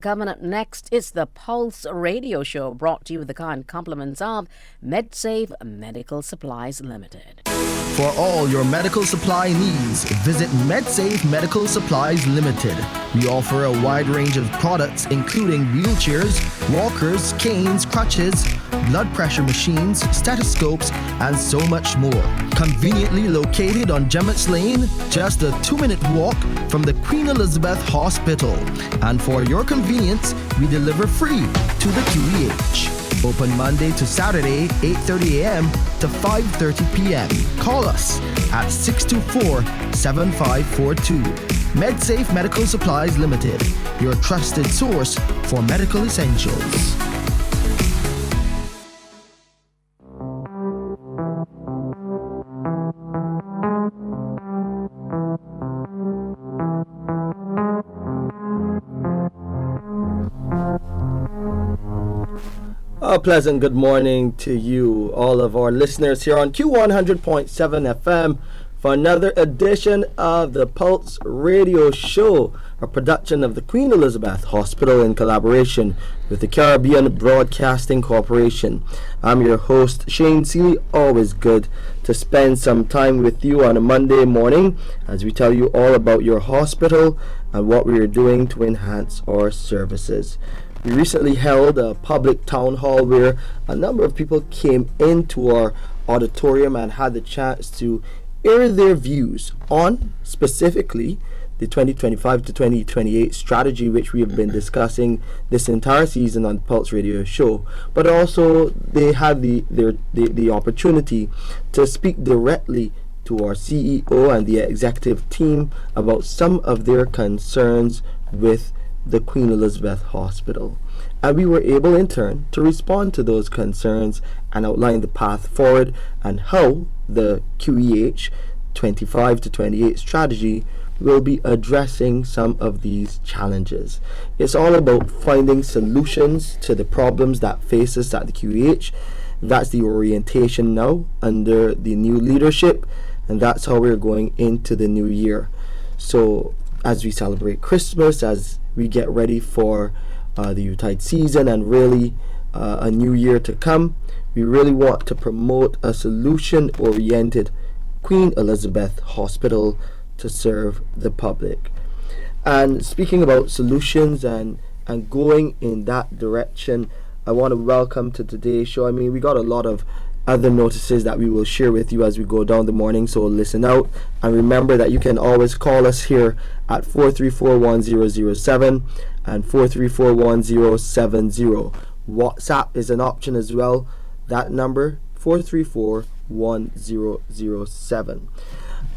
Coming up next, it's the Pulse Radio Show, brought to you with the kind compliments of MedSafe Medical Supplies Limited. For all your medical supply needs, visit MedSafe Medical Supplies Limited. We offer a wide range of products including wheelchairs, walkers, canes, crutches, blood pressure machines, stethoscopes, and so much more. Conveniently located on Gemmett's Lane, just a 2-minute walk from the Queen Elizabeth Hospital. And for your convenience, we deliver free to the QEH. Open Monday to Saturday, 8:30 a.m. to 5:30 p.m. Call us at 624-7542. MedSafe Medical Supplies Limited, your trusted source for medical essentials. A pleasant good morning to you, all of our listeners here on Q100.7 FM for another edition of the Pulse Radio Show, a production of the Queen Elizabeth Hospital in collaboration with the Caribbean Broadcasting Corporation. I'm your host, Shane Seeley. Always good to spend some time with you on a Monday morning as we tell you all about your hospital and what we are doing to enhance our services. We recently held a public town hall where a number of people came into our auditorium and had the chance to air their views on specifically the 2025 to 2028 strategy, which we have been discussing this entire season on the Pulse Radio Show. But also they had the opportunity to speak directly to our CEO and the executive team about some of their concerns with the Queen Elizabeth Hospital, and we were able in turn to respond to those concerns and outline the path forward and how the QEH 25 to 28 strategy will be addressing some of these challenges. It's all about finding solutions to the problems that face us at the QEH. That's the orientation now under the new leadership, and that's how we're going into the new year. So as we celebrate Christmas, as we get ready for the Yuletide season and really a new year to come, we really want to promote a solution-oriented Queen Elizabeth Hospital to serve the public. And speaking about solutions and going in that direction, I want to welcome to today's show. I mean, we got a lot of other notices that we will share with you as we go down the morning, so listen out and remember that you can always call us here at 434-1007 and 434-1070. WhatsApp is an option as well, that number 434-1007.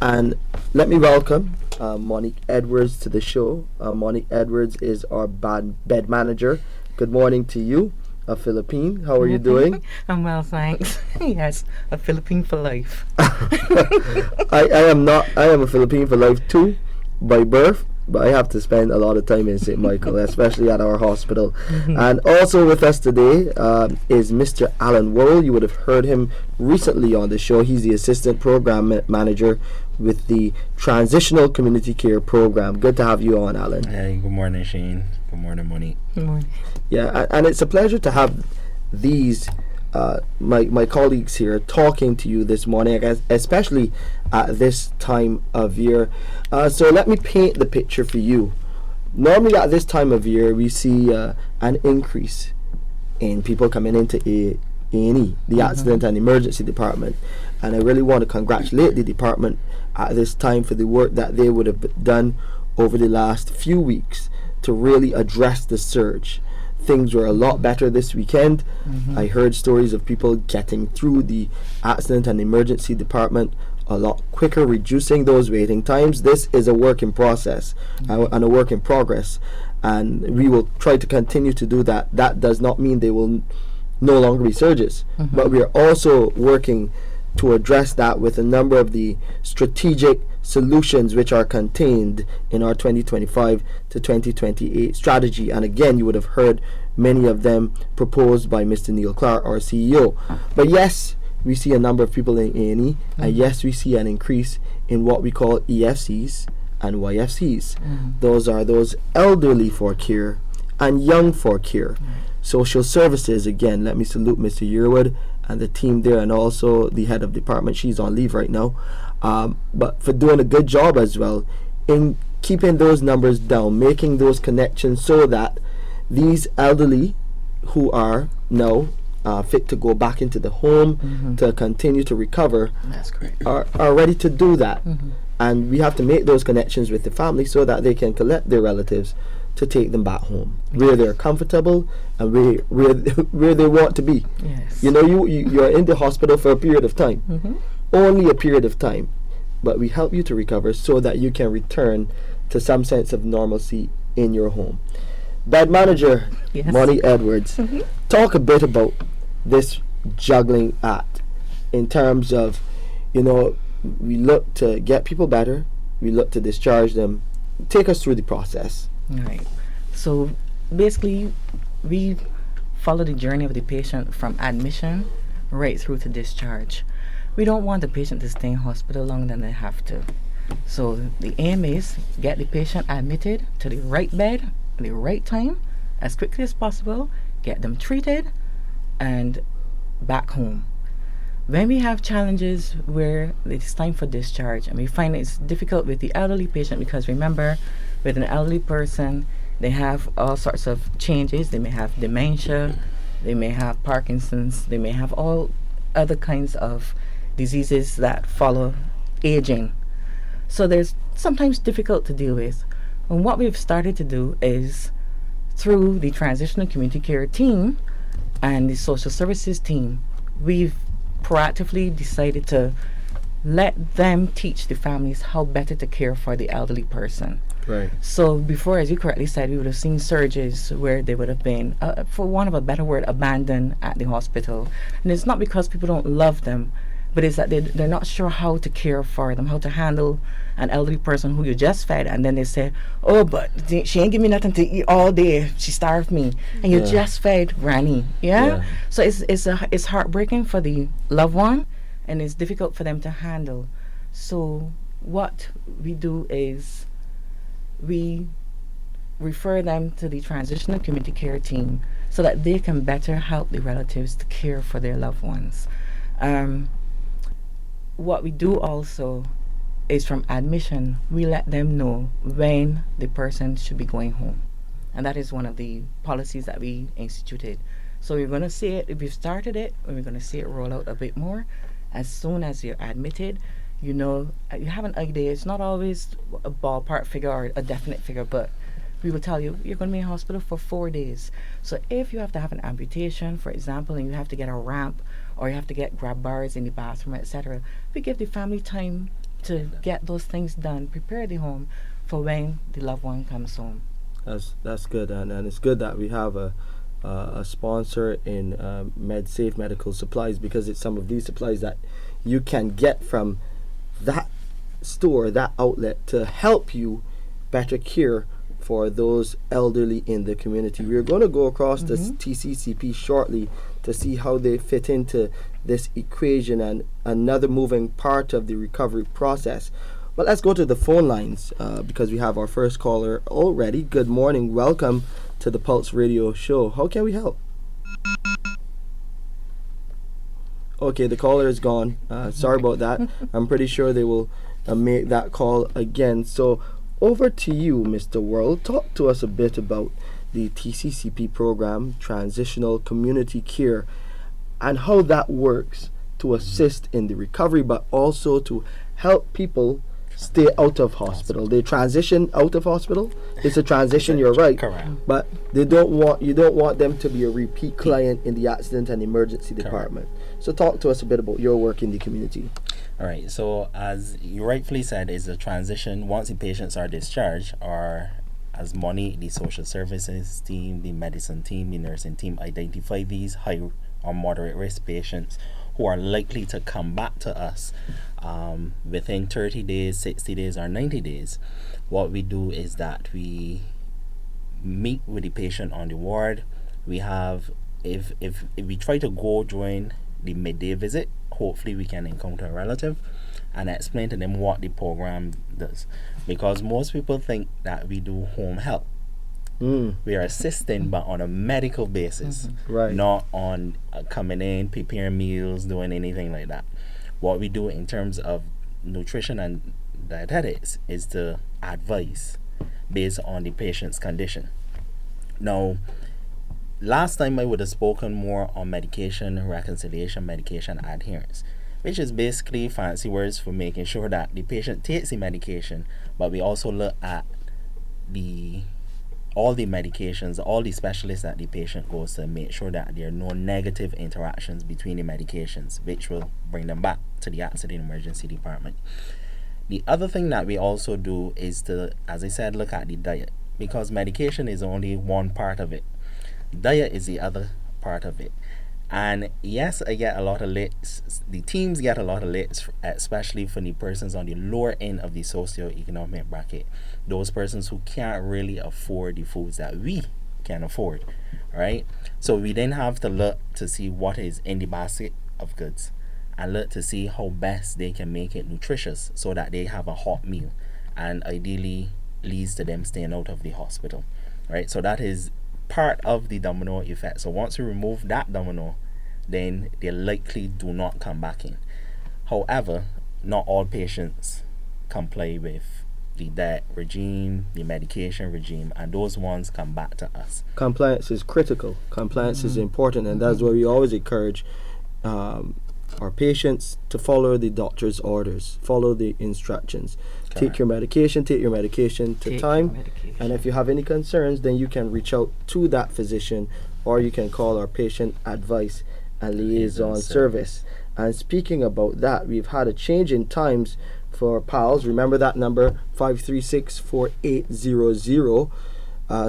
And let me welcome Monique Edwards to the show. Monique Edwards is our bed manager. Good morning to you. A Philippine. How are you doing? I'm well, thanks. Yes, a Philippine for life. I am a Philippine for life too, by birth, but I have to spend a lot of time in St. Michael, especially at our hospital. And also with us today is Mr. Allan Worrell. You would have heard him recently on the show. He's the Assistant Program Manager with the Transitional Community Care Programme. Good to have you on, Allan. Hey, good morning, Shane. Good morning, Monique. Good morning. Yeah, and it's a pleasure to have these my colleagues here talking to you this morning, especially at this time of year. So let me paint the picture for you. Normally at this time of year, we see an increase in people coming into A&E, the Accident and Emergency Department. And I really want to congratulate the department at this time for the work that they would have done over the last few weeks to really address the surge. Things were a lot better this weekend. I heard stories of people getting through the Accident and Emergency Department a lot quicker, reducing those waiting times. This is a work in process and a work in progress, and we will try to continue to do that. That does not mean they will no longer be surges, but we are also working to address that with a number of the strategic solutions which are contained in our 2025 to 2028 strategy. And again, you would have heard many of them proposed by Mr. Neil Clark, our CEO. But yes, we see a number of people in A&E, and yes, we see an increase in what we call EFCs and YFCs. Those are those elderly for care and young for care. Social services, again, let me salute Mr. Yearwood and the team there, and also the head of department. She's on leave right now, but for doing a good job as well in keeping those numbers down, making those connections so that these elderly who are now fit to go back into the home to continue to recover That's correct. are ready to do that. And we have to make those connections with the family so that they can collect their relatives to take them back home where they're comfortable and where they want to be. Yes. You know, you're in the hospital for a period of time, only a period of time, but we help you to recover so that you can return to some sense of normalcy in your home. Bed manager, Yes. Monique Edwards, talk a bit about this juggling act in terms of, you know, we look to get people better, we look to discharge them. Take us through the process. Right. So basically, we follow the journey of the patient from admission right through to discharge. We don't want the patient to stay in hospital longer than they have to. So the aim is get the patient admitted to the right bed at the right time as quickly as possible, get them treated, and back home. When we have challenges where it's time for discharge, and we find it's difficult with the elderly patient, because remember, with an elderly person, they have all sorts of changes. They may have dementia, they may have Parkinson's, they may have all other kinds of diseases that follow aging. So there's sometimes difficult to deal with. And what we've started to do is, through the Transitional Community Care team and the Social Services team, we've proactively decided to let them teach the families how better to care for the elderly person. Right. So before, as you correctly said, we would have seen surges where they would have been, for want of a better word, abandoned at the hospital. And it's not because people don't love them, but it's that they're not sure how to care for them, how to handle an elderly person who you just fed, and then they say, oh, but she ain't give me nothing to eat all day, she starved me, and you just fed Granny. So it's heartbreaking for the loved one, and it's difficult for them to handle. So what we do is we refer them to the Transitional Community Care team so that they can better help the relatives to care for their loved ones. What we do also is, from admission, we let them know when the person should be going home. And that is one of the policies that we instituted. So we're going to see it, we've started it, and we're going to see it roll out a bit more. As soon as you're admitted, you know, you have an idea. It's not always a ballpark figure or a definite figure, but we will tell you you're going to be in hospital for 4 days. So if you have to have an amputation, for example, and you have to get a ramp, or you have to get grab bars in the bathroom, etc., we give the family time to get those things done, prepare the home for when the loved one comes home. That's good, and it's good that we have a sponsor in MedSafe Medical Supplies, because it's some of these supplies that you can get from that store, that outlet, to help you better care for those elderly in the community. We're going to go across this TCCP shortly to see how they fit into this equation and another moving part of the recovery process. But let's go to the phone lines because we have our first caller already. Good morning. Welcome to the Pulse Radio Show. How can we help? Okay, the caller is gone. Sorry about that. I'm pretty sure they will make that call again. So over to you, Mr. Worrell. Talk to us a bit about the TCCP program, Transitional Community Care, and how that works to assist in the recovery, but also to help people stay out of hospital. They transition out of hospital. It's a transition, you're right. Correct. But you don't want them to be a repeat client in the accident and emergency department. So talk to us a bit about your work in the community. All right. So as you rightfully said, is a transition once the patients are discharged, or as Monique, the social services team, the medicine team, the nursing team identify these high or moderate risk patients who are likely to come back to us within 30 days, 60 days, or 90 days. What we do is that we meet with the patient on the ward. We have, if we try to go during the midday visit, hopefully we can encounter a relative and explain to them what the program does, because most people think that we do home health. We are assisting, but on a medical basis, Right. not on coming in, preparing meals, doing anything like that. What we do in terms of nutrition and dietetics is to advise based on the patient's condition. Now, last time I would have spoken more on medication reconciliation, medication adherence, which is basically fancy words for making sure that the patient takes the medication, but we also look at all the medications, all the specialists that the patient goes to, make sure that there are no negative interactions between the medications, which will bring them back to the accident emergency department. The other thing that we also do is to, as I said, look at the diet, because medication is only one part of it. Diet is the other part of it. And yes, I get a lot of licks. The teams get a lot of licks, especially for the persons on the lower end of the socio-economic bracket. Those persons who can't really afford the foods that we can afford, right? So we then have to look to see what is in the basket of goods and look to see how best they can make it nutritious so that they have a hot meal and ideally leads to them staying out of the hospital, right? So that is part of the domino effect. So once we remove that domino, then they likely do not come back in. However, not all patients comply with the diet regime, the medication regime, and those ones come back to us. Compliance is critical. Compliance is important, and that's why we always encourage our patients to follow the doctor's orders, follow the instructions. Correct. Take your medication to time, and if you have any concerns, then you can reach out to that physician, or you can call our patient advice and liaison service. And speaking about that, we've had a change in times for PALS. Remember that number, 536-4800.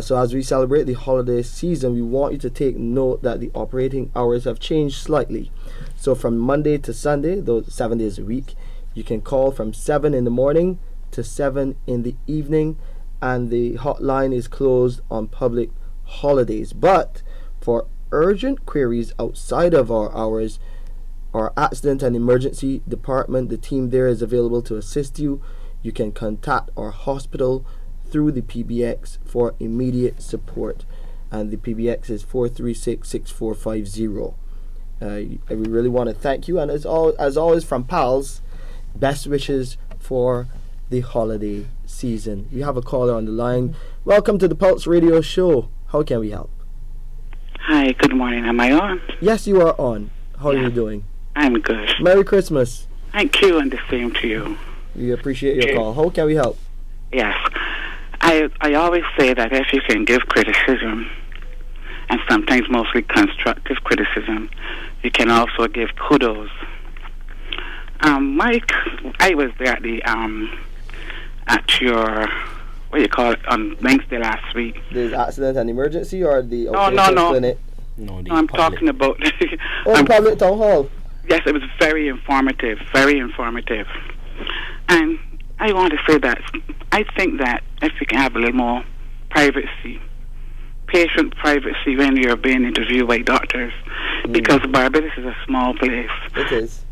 So as we celebrate the holiday season, we want you to take note that the operating hours have changed slightly. So from Monday to Sunday, those 7 days a week, you can call from 7 in the morning to 7 in the evening, and the hotline is closed on public holidays. But for urgent queries outside of our hours, our accident and emergency department, the team there is available to assist you. You can contact our hospital through the PBX for immediate support, and the PBX is 436-6450. We really want to thank you, and as always from PALS, best wishes for the holiday season. We have a caller on the line. Welcome to the Pulse Radio Show. How can we help? Hi, good morning. Am I on? Yes, you are on. How are you doing? I'm good. Merry Christmas. Thank you, and the same to you. We appreciate your call. How can we help? Yes. I always say that if you can give criticism, and sometimes mostly constructive criticism, you can also give kudos. Mike, I was there at the at your, what do you call it, on Wednesday last week. The accident and emergency, or the No. clinic? No, I'm talking about Public town hall. Yes, it was very informative, and I want to say that I think that if we can have a little more privacy, patient privacy when you're being interviewed by doctors, because Barbados is a small place. It is.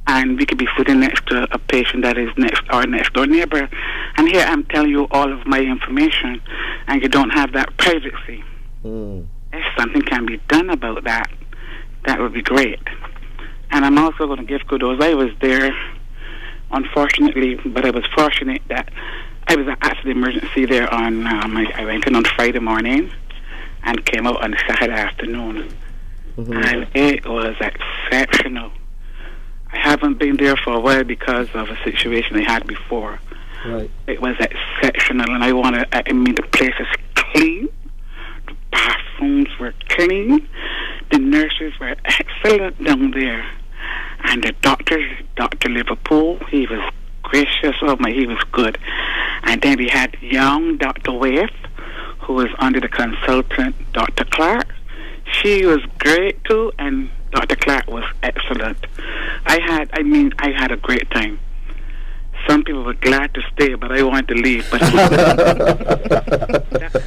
And we could be sitting next to a patient that is our next door neighbor, and here I'm telling you all of my information, and you don't have that privacy. If something can be done about that, that would be great. And I'm also going to give kudos. I was there, unfortunately, but I was fortunate that I was at the emergency there on, I went in on Friday morning and came out on Saturday afternoon. And it was exceptional. I haven't been there for a while because of a situation I had before. Right. It was exceptional, and I mean, the place is clean. The bathrooms were clean. The nurses were excellent down there. And the doctor, Dr. Liverpool, he was gracious. He was good. And then we had young Dr. Waith, who was under the consultant, Dr. Clark. She was great too, and Dr. Clark was excellent. I had a great time. Some people were glad to stay, but I wanted to leave. But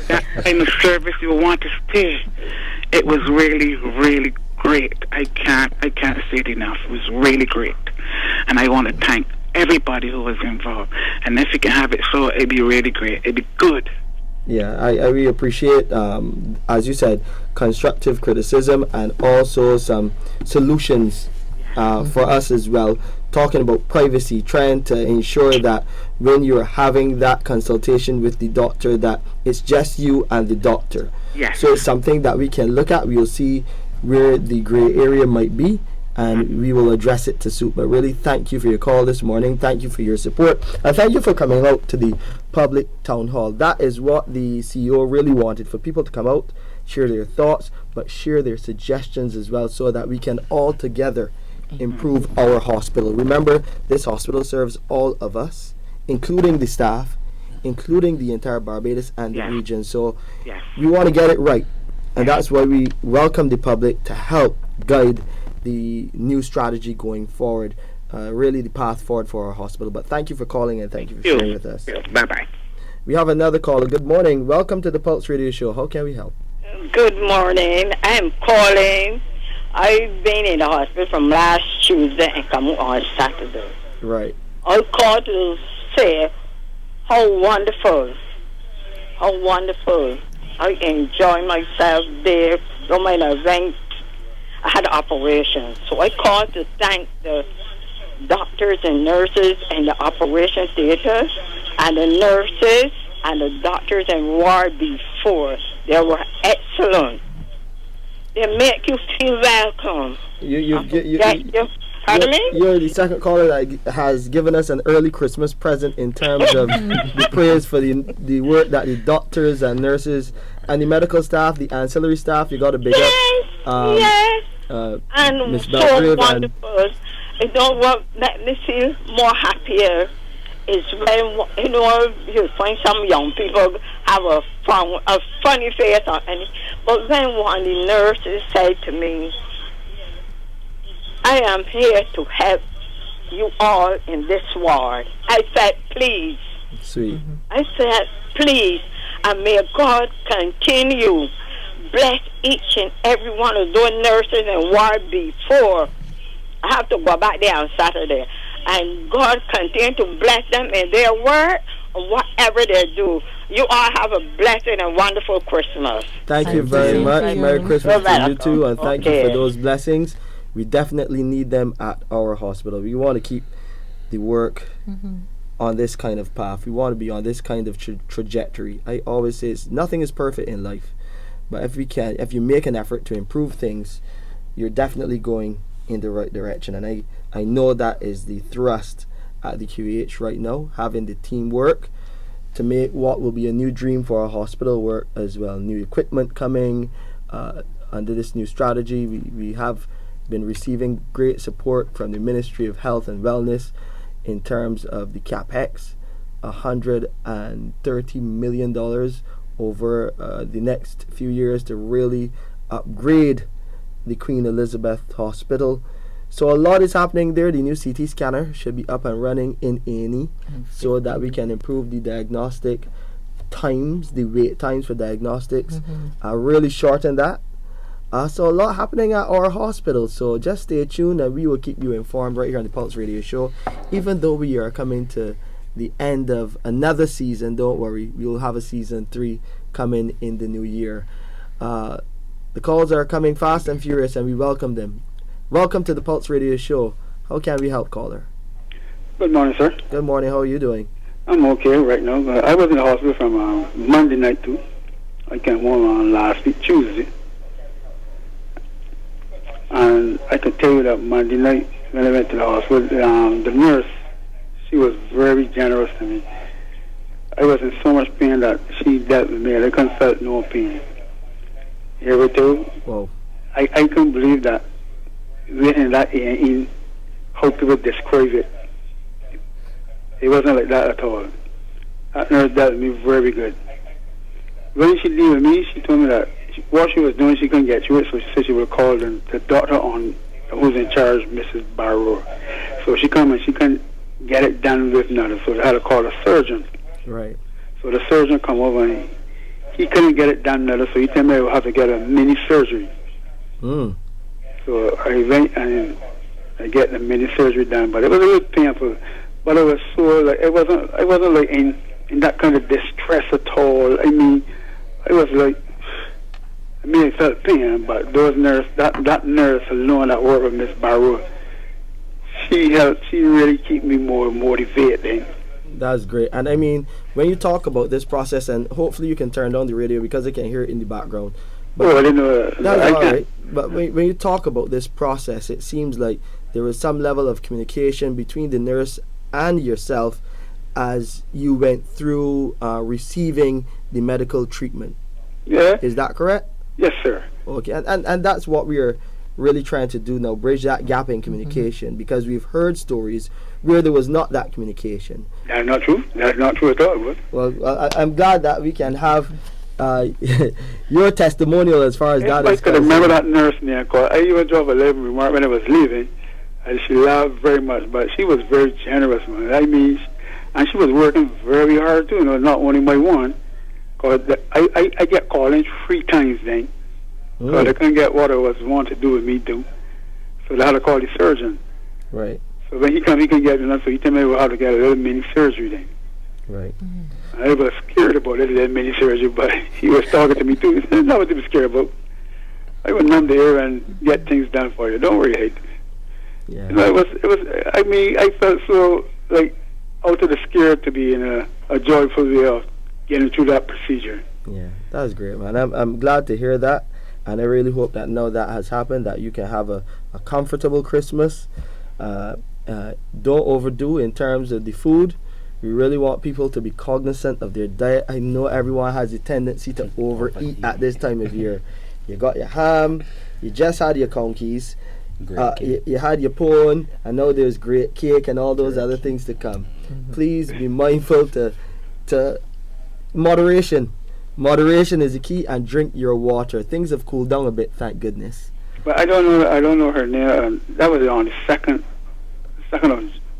that kind of service, you want to stay. It was really, really great. I can't say it enough. It was really great, and I want to thank everybody who was involved. And if you can have it so, it'd be really great. It'd be good. Yeah, I really appreciate, as you said, constructive criticism and also some solutions for us as well. Talking about privacy, trying to ensure that when you're having that consultation with the doctor, that it's just you and the doctor. Yes. So it's something that we can look at. We'll see where the gray area might be, and we will address it to suit. But really, thank you for your call this morning. Thank you for your support, and thank you for coming out to the public town hall. That is what the CEO really wanted, for people to come out, share their thoughts, but share their suggestions as well, so that we can all together improve our hospital. Remember, this hospital serves all of us, including the staff, including the entire Barbados and the region. So we want to get it right, and that's why we welcome the public to help guide the new strategy going forward, really the path forward for our hospital. But thank you for calling, and thank you for sharing with us. Bye-bye. We have another caller. Good morning. Welcome to the Pulse Radio Show. How can we help? Good morning. I'm calling. I've been in the hospital from last Tuesday and come on Saturday. Right. I called to say how wonderful I enjoy myself there. Don't mind I had an operation. So I called to thank the doctors and nurses and the operation theater and the nurses and the doctors in ward before. They were excellent. They make you feel welcome. Pardon me? You're the second caller that has given us an early Christmas present in terms of the praise for the work that the doctors and nurses and the medical staff, the ancillary staff, you got a big up. Yes. And Ms. so Belgrave wonderful. You know what makes me feel more happier is when, you find some young people have a funny face or anything. But when one of the nurses said to me, I am here to help you all in this ward. I said, please. Sweet. I said, please, and may God continue bless each and every one of those nurses in ward before. I have to go back there on Saturday. And God continue to bless them in their work or whatever they do. You all have a blessed and wonderful Christmas. Thank you very much. Merry Christmas to you too, and thank you for those blessings. We definitely need them at our hospital. We want to keep the work on this kind of path. We want to be on this kind of trajectory. I always say nothing is perfect in life, but if you make an effort to improve things, you're definitely going in the right direction. And I know that is the thrust at the QEH right now, having the teamwork to make what will be a new dream for our hospital work as well. New equipment coming under this new strategy. We have been receiving great support from the Ministry of Health and Wellness in terms of the CapEx, $130 million over the next few years to really upgrade the Queen Elizabeth Hospital. So a lot is happening there. The new CT scanner should be up and running in A&E so that we can improve the diagnostic times, the wait times for diagnostics, really shorten that. So a lot happening at our hospital. So just stay tuned and we will keep you informed right here on the Pulse Radio Show. Even though we are coming to the end of another season, don't worry, we will have a season 3 coming in the new year. The calls are coming fast and furious and we welcome them. Welcome to the Pulse Radio Show. How can we help, caller? Good morning, sir. Good morning. How are you doing? I'm okay right now. I was in the hospital from Monday night too. I came home on last week, Tuesday. And I can tell you that Monday night when I went to the hospital, the nurse, she was very generous to me. I was in so much pain that she dealt with me and I couldn't feel no pain. You ever tell? Whoa. I couldn't believe that in that in how people describe it. It wasn't like that at all. That nurse dealt with me very good. When she leave with me, she told me that what she was doing, she couldn't get through it, so she said she would call the doctor on who's in charge, Mrs. Barrow. So she come and she couldn't get it done with nothing, so they had to call a surgeon. Right. So the surgeon come over and he couldn't get it done nothing, so he told me I would have to get a mini surgery. So I went and I get the mini surgery done, but it was a little painful. But it was so like it wasn't like in in that kind of distress at all. I mean, I was like, I felt pain, but those nurse, that nurse alone that worked with Miss Barrow, she really keep me more motivated then. That's great. And I mean, when you talk about this process, and hopefully you can turn down the radio because I can hear it in the background. But I didn't know that. That's all right. But when you talk about this process, it seems like there was some level of communication between the nurse and yourself as you went through receiving the medical treatment. Yeah. Is that correct? Yes, sir. Okay. And that's what we are really trying to do now, bridge that gap in communication, because we've heard stories where there was not that communication. That's not true. That's not true at all, bud. Well, I'm glad that we can have your testimonial as far as that is concerned. I can remember that nurse there, because I even dropped a little remark when I was leaving, and she laughed very much, but she was very generous, man. I mean, and she was working very hard too, not only my one, because I get called in 3 times then, because I couldn't get what I was wanting to do with me do, so they had to call the surgeon. Right. So when he come, he can get enough, so he told me how to get a little mini surgery then. Right. I was scared about it, that mini surgery, but he was talking to me too. He said, "Not what to be scared about. I will numb the air and get things done for you. Don't worry, hate." Yeah. It was. I mean, I felt so like out of the scare to be in a joyful way of getting through that procedure. Yeah, that was great, man. I'm glad to hear that, and I really hope that now that has happened, that you can have a comfortable Christmas. Don't overdo in terms of the food. We really want people to be cognizant of their diet. I know everyone has a tendency to overeat at this time of year. You got your ham, you just had your conkeys, you had your pone, and now there's great cake and all those other things to come. Please be mindful to moderation. Moderation is the key, and drink your water. Things have cooled down a bit, thank goodness. But I don't know her name. That was on the second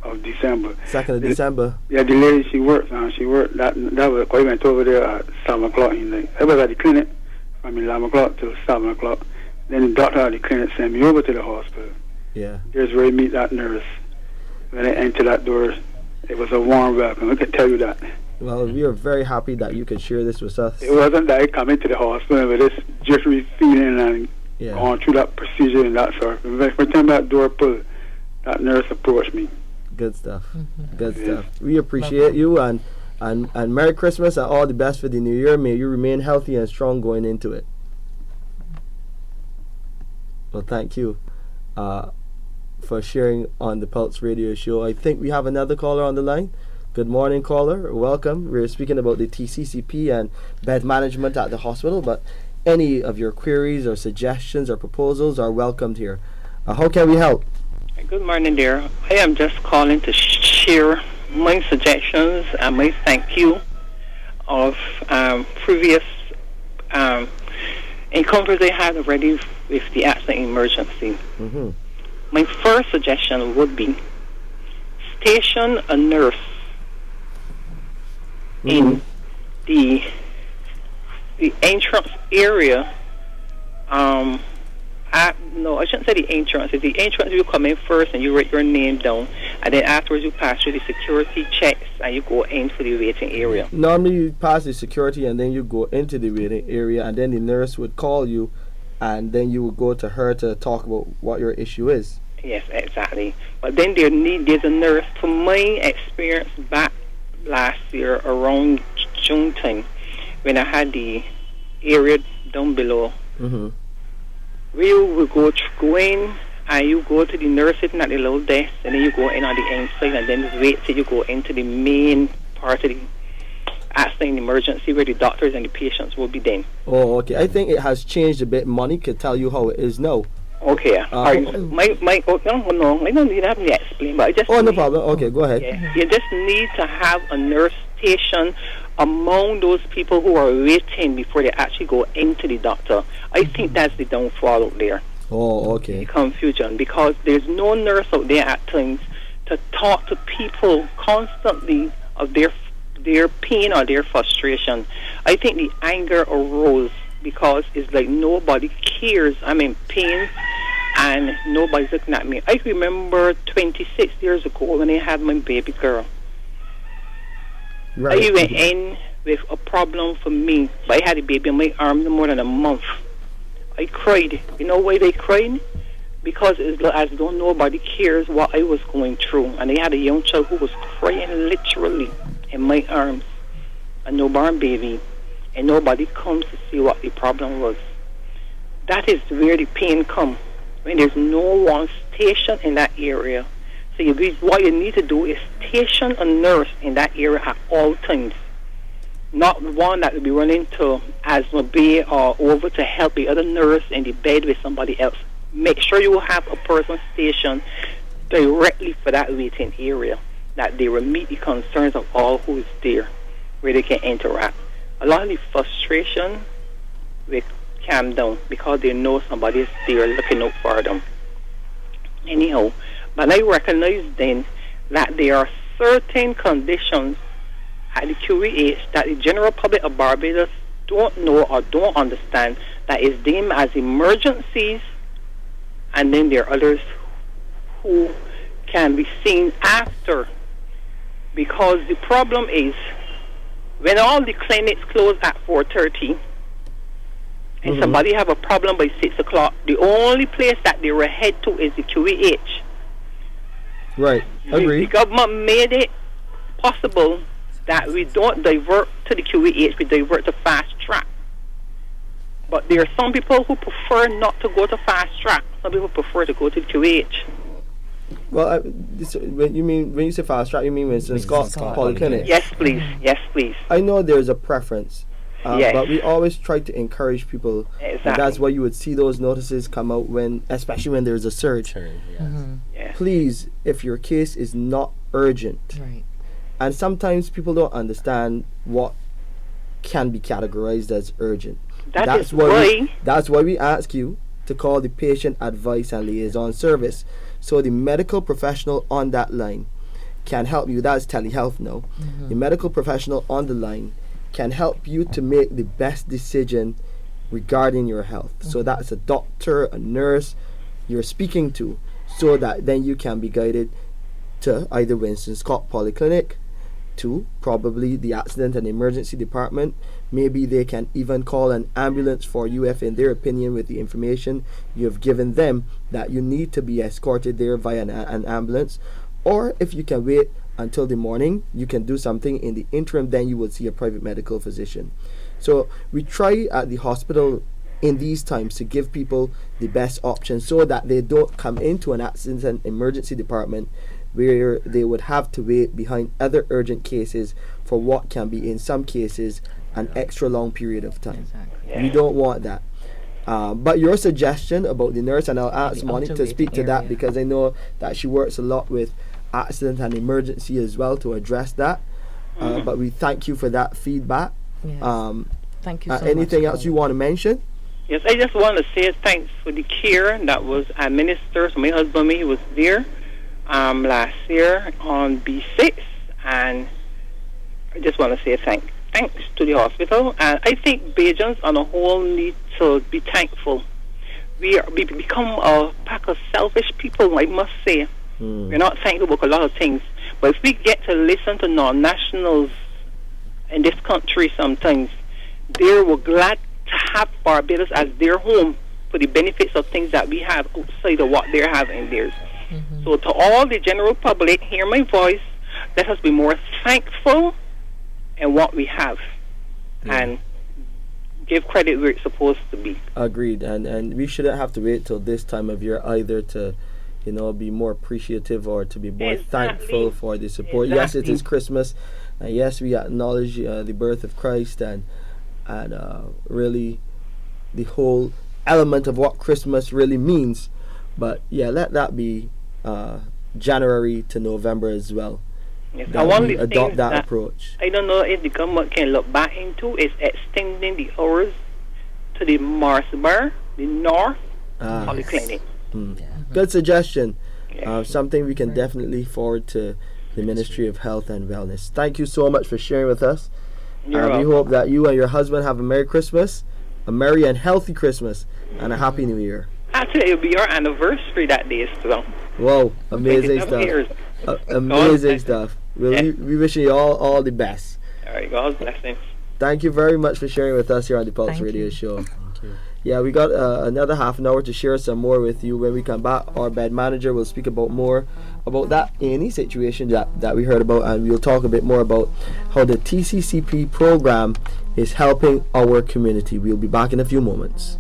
of December. 2nd of December. Yeah, the lady she worked. That was. I went over there at 7:00. I was at the clinic from 11:00 till 7:00. Then the doctor at the clinic sent me over to the hospital. Yeah. There's where I meet that nurse. When I entered that door, it was a warm welcome. I can tell you that. Well, we are very happy that you could share this with us. It wasn't that I come into the hospital with this jittery feeling and going through that procedure and that sort of thing. Every time that door pulled, that nurse approached me. Good stuff. Good stuff. We appreciate you, and Merry Christmas and all the best for the new year. May you remain healthy and strong going into it. Well, thank you for sharing on the Pulse Radio Show. I think we have another caller on the line. Good morning, caller. Welcome. We're speaking about the TCCP and bed management at the hospital, but any of your queries or suggestions or proposals are welcomed here. How can we help? Good morning, dear. I am just calling to share my suggestions and my thank you of previous encounters I had already with the accident emergency. My first suggestion would be station a nurse in the entrance area. No, I shouldn't say the entrance. It's the entrance, you come in first and you write your name down, and then afterwards you pass through the security checks and you go in for the waiting area. Normally you pass the security and then you go into the waiting area, and then the nurse would call you, and then you would go to her to talk about what your issue is. Yes, exactly. But then there's a nurse, from my experience back last year around June time, when I had the area down below. You will go in and you go to the nurse sitting at the little desk, and then you go in on the inside and then wait till you go into the main part of the accident emergency where the doctors and the patients will be then. Oh, okay. I think it has changed a bit. Monique can tell you how it is now. Okay. No, I don't need to have to explain, but I just... Oh, no problem. Okay, go ahead. Yeah, you just need to have a nurse station among those people who are waiting before they actually go into the doctor. I think that's the downfall out there. Oh, okay. The confusion, because there's no nurse out there at times to talk to people constantly of their pain or their frustration. I think the anger arose because it's like nobody cares. I'm in pain and nobody's looking at me. I remember 26 years ago when I had my baby girl. Right. I went in with a problem for me. But I had a baby in my arms more than a month. I cried. You know why they cried? Because it's as though nobody cares what I was going through. And they had a young child who was crying literally in my arms. A newborn baby. And nobody comes to see what the problem was. That is where the pain comes. When there's no one stationed in that area. So what you need to do is station a nurse in that area at all times. Not one that will be running to asthma bay or over to help the other nurse in the bed with somebody else. Make sure you have a person stationed directly for that waiting area, that they will meet the concerns of all who is there, where they can interact. A lot of the frustration will calm down because they know somebody is there looking out for them. Anyhow, but I recognize then that there are certain conditions at the QEH that the general public of Barbados don't know or don't understand that is deemed as emergencies, and then there are others who can be seen after. Because the problem is, when all the clinics close at 4:30, and somebody have a problem by 6 o'clock, the only place that they will head to is the QEH. Right. Agree. The government made it possible that we don't divert to the QEH, we divert to fast track. But there are some people who prefer not to go to fast track. Some people prefer to go to the QEH. Well, when you say fast track, you mean Winston Scott Polyclinic? Yes, please. Yes, please. I know there's a preference, Yes. but we always try to encourage people. Exactly. And that's why you would see those notices come out especially when there's a surge. Yes. Please, if your case is not urgent, Right. and sometimes people don't understand what can be categorized as urgent. That's why we ask you to call the patient advice and liaison service, so the medical professional on that line can help you. That's telehealth now. The medical professional on the line can help you to make the best decision regarding your health. So that's a doctor, a nurse you're speaking to, so that then you can be guided to either Winston Scott Polyclinic, to probably the accident and emergency department. Maybe they can even call an ambulance for you if in their opinion, with the information you have given them, that you need to be escorted there via an ambulance. Or if you can wait until the morning, you can do something in the interim, then you will see a private medical physician. So we try at the hospital in these times to give people the best option, so that they don't come into an accident and emergency department where they would have to wait behind other urgent cases for what can be, in some cases, an extra long period of time. Exactly. We don't want that. But your suggestion about the nurse, and I'll ask Monique to speak to that, because I know that she works a lot with accident and emergency as well to address that. But we thank you for that feedback. Yes. Thank you so much. Anything else you want to mention? Yes, I just want to say thanks for the care that was administered. So my husband, he was there last year on B6, and I just want to say thanks to the hospital. And I think Bajans on a whole need to be thankful. We become a pack of selfish people, I must say. We're not thankful about a lot of things, but if we get to listen to non-nationals in this country sometimes, they were glad to have Barbados as their home for the benefits of things that we have outside of what they're having theirs. So to all the general public, hear my voice. Let us be more thankful in what we have, and give credit where it's supposed to be. Agreed. And we shouldn't have to wait till this time of year either to, be more appreciative or to be more thankful for the support. Yes, it is Christmas, and yes, we acknowledge the birth of Christ and really the whole element of what Christmas really means. But yeah, let that be January to November as well. Yes. That one we of the adopt things that approach. I don't know if the government can look back into is extending the hours to the Mars Bar, the North Polyclinic. Good suggestion. Yes. Something we can definitely forward to the Ministry of Health and Wellness. Thank you so much for sharing with us. We hope that you and your husband have a Merry Christmas, a merry and healthy Christmas, and a Happy New Year. Actually, it'll be our anniversary that day, so. Whoa, amazing stuff. Amazing stuff. We wish you all the best. All right, God's blessings. Thank you very much for sharing with us here on the Pulse Thank Radio you. Show. Thank you. Yeah, we got another half an hour to share some more with you. When we come back, our bed manager will speak about more about that A&E situation that we heard about, and we'll talk a bit more about how the TCCP program is helping our community. We'll be back in a few moments.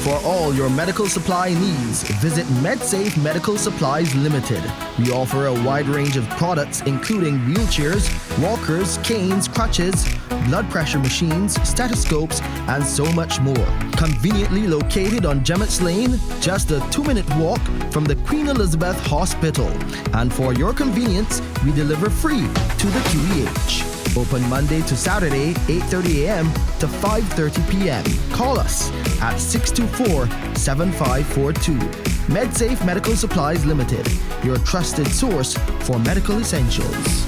For all your medical supply needs, visit MedSafe Medical Supplies Limited. We offer a wide range of products including wheelchairs, walkers, canes, crutches, blood pressure machines, stethoscopes, and so much more. Conveniently located on Gemmett's Lane, just a 2-minute walk from the Queen Elizabeth Hospital. And for your convenience, we deliver free to the QEH. Open Monday to Saturday, 8:30 a.m. to 5:30 p.m. Call us at 624-7542. MedSafe Medical Supplies Limited, your trusted source for medical essentials.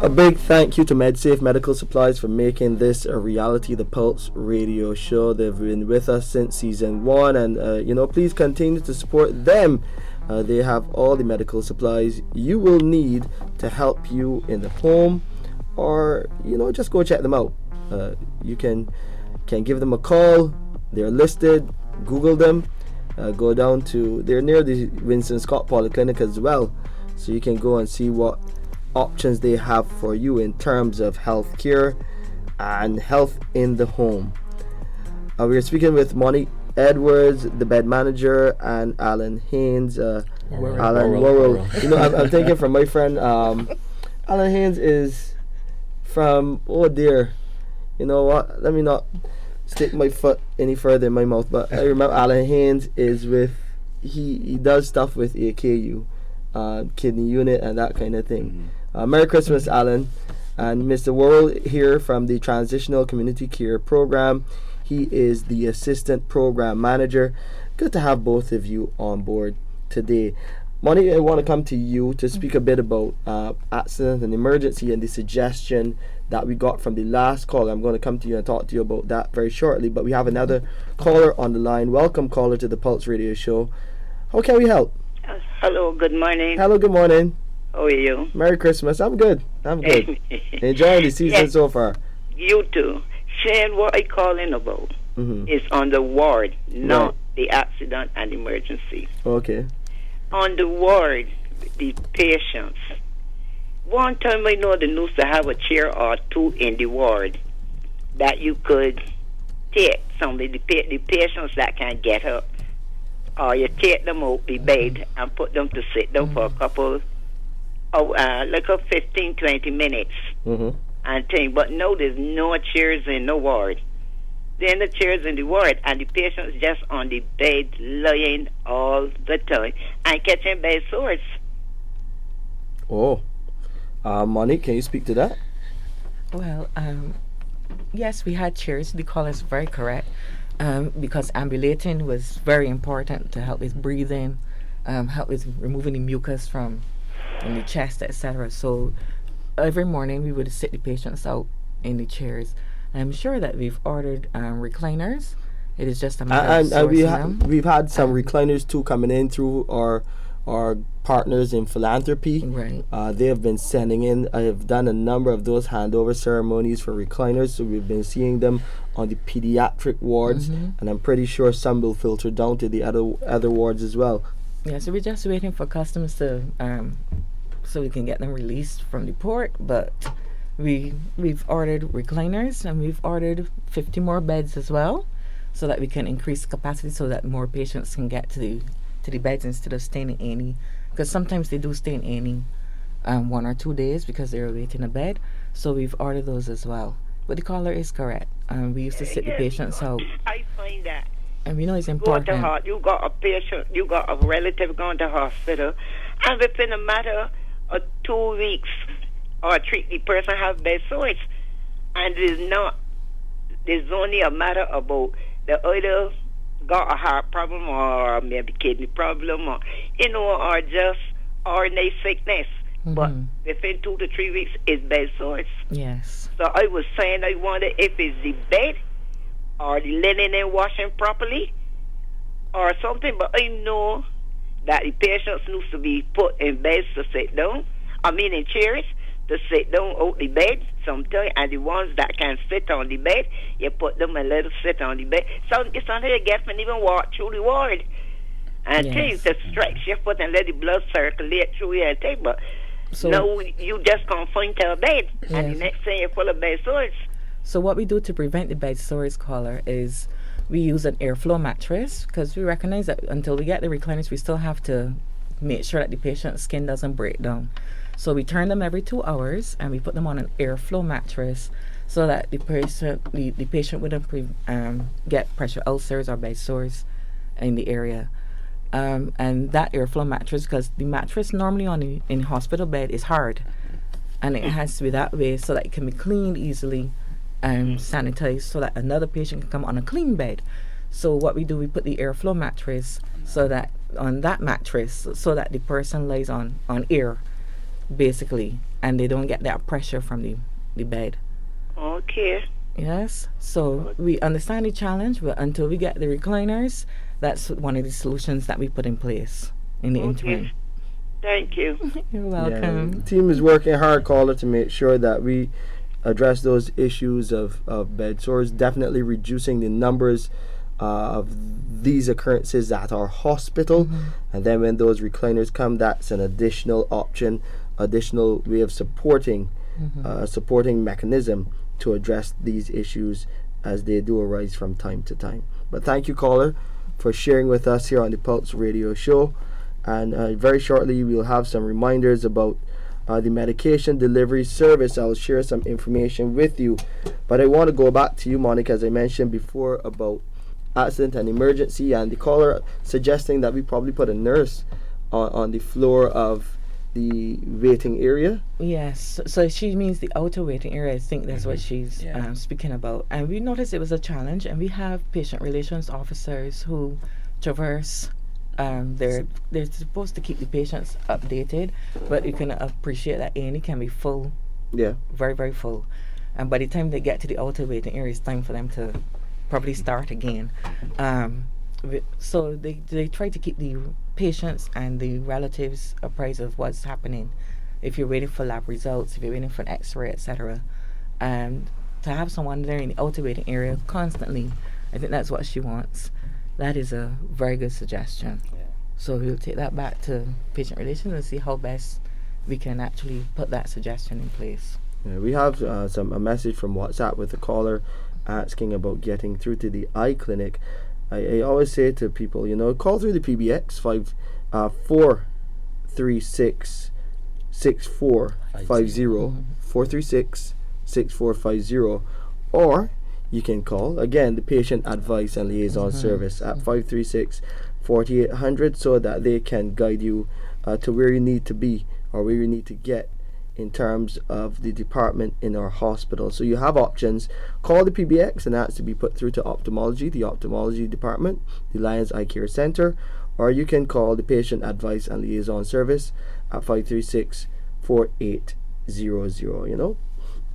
A big thank you to MedSafe Medical Supplies for making this a reality, the Pulse Radio Show. They've been with us since season 1, and please continue to support them. They have all the medical supplies you will need to help you in the home, or just go check them out. You can give them a call. They're listed. Google them. Go down to, they're near the Winston Scott Polyclinic as well, so you can go and see what options they have for you in terms of health care and health in the home. We are speaking with Monique Edwards, the bed manager, and Allan Haynes. Allan Worrell. I'm thinking from my friend, Allan Haynes is from, oh dear, you know what? Let me not stick my foot any further in my mouth, but I remember Allan Haynes is with, he does stuff with AKU, kidney unit and that kind of thing. Merry Christmas, Allan. And Mr. Worrell here from the Transitional Community Care Programme. He is the Assistant Program Manager. Good to have both of you on board today. Monique, I want to come to you to speak a bit about accident and emergency and the suggestion that we got from the last call. I'm going to come to you and talk to you about that very shortly, but we have another caller on the line. Welcome, caller, to the Pulse Radio Show. How can we help? Hello, good morning. Hello, good morning. How are you? Merry Christmas. I'm good. Enjoying the season so far. You too. Shane, what I calling about is on the ward, not the accident and emergency. Okay. On the ward, the patients. One time I know they used to have a chair or two in the ward that you could take some of the patients that can't get up. Or you take them out the bed and put them to sit down for a couple like a 15-20 minutes and thing. But no, there's no chairs in the ward. Then the chairs in the ward and the patients just on the bed lying all the time and catching bed sores. Oh, Monique, can you speak to that? Well, yes, we had chairs. The call is very correct. Because ambulating was very important to help with breathing, help with removing the mucus from in the chest, etc. So every morning we would sit the patients out in the chairs. I'm sure that we've ordered recliners. It is just a matter of sourcing them. We've had some recliners too coming in through our partners in philanthropy. Right. They have been sending in. I have done a number of those handover ceremonies for recliners, so we've been seeing them on the pediatric wards, and I'm pretty sure some will filter down to the other wards as well. Yeah, so we're just waiting for customers to so we can get them released from the port. But we've ordered recliners, and we've ordered 50 more beds as well, so that we can increase capacity, so that more patients can get to the beds instead of staying in A&E, because sometimes they do stay in A&E 1 or 2 days because they're waiting a bed. So we've ordered those as well. But the caller is correct. We used to sit the patients out. I find that. And we know it's important. You got a patient, you got a relative going to hospital, and within a matter of 2 weeks or 3, the person has bed sores, and there's only a matter about the either got a heart problem or maybe kidney problem or or just ordinary sickness, but within 2 to 3 weeks, it's bed sores. Yes. So I was saying I wonder if it's the bed or the linen and washing properly or something, but I know that the patients need to be put in beds to sit down. In chairs to sit down out the bed sometimes, and the ones that can sit on the bed, you put them and let them sit on the bed. So it's not you get and even walk through the ward. And things to stretch your foot and let the blood circulate through your thing, but so, no, you just confined to a bed, and the next thing you're full of bed sores. So what we do to prevent the bed sores, caller, is we use an airflow mattress, because we recognize that until we get the recliners, we still have to make sure that the patient's skin doesn't break down. So we turn them every 2 hours, and we put them on an airflow mattress so that the patient wouldn't get pressure ulcers or bed sores in the area. And that airflow mattress, because the mattress normally in hospital bed is hard, and it has to be that way so that it can be cleaned easily and sanitized, so that another patient can come on a clean bed. So what we do, we put the airflow mattress so that on that mattress, so that the person lays on air, basically, and they don't get that pressure from the bed. Okay. Yes. So we understand the challenge, but until we get the recliners, that's one of the solutions that we put in place in the interim. Thank you. You're welcome. The team is working hard, caller, to make sure that we address those issues of bed sores, definitely reducing the numbers of these occurrences at our hospital. And then when those recliners come, that's an additional option, additional way of supporting mechanism to address these issues as they do arise from time to time. But thank you, caller, for sharing with us here on the Pulse Radio Show. And very shortly we'll have some reminders about the medication delivery service. I'll share some information with you, but I want to go back to you, Monique, as I mentioned before, about accident and emergency, and the caller suggesting that we probably put a nurse on the floor of the waiting area. Yes, so she means the outer waiting area. I think that's what she's speaking about. And we noticed it was a challenge, and we have patient relations officers who traverse. They're supposed to keep the patients updated, but you can appreciate that A&E can be full, very, very full. And by the time they get to the outer waiting area, it's time for them to probably start again. So they try to keep the patients and the relatives apprised of what's happening. If you're waiting for lab results, if you're waiting for an X-ray, etc., and to have someone there in the outer waiting area constantly, I think that's what she wants. That is a very good suggestion. So we'll take that back to patient relations and see how best we can actually put that suggestion in place. We have a message from WhatsApp with a caller asking about getting through to the eye clinic. I always say to people, call through the PBX 436 6450 436 6450, or you can call again the patient advice and liaison service at 536-4800, so that they can guide you to where you need to be or where you need to get in terms of the department in our hospital. So you have options. Call the PBX and ask to be put through to ophthalmology, the ophthalmology department, the Lions Eye Care Center, or you can call the patient advice and liaison service at 536-4800.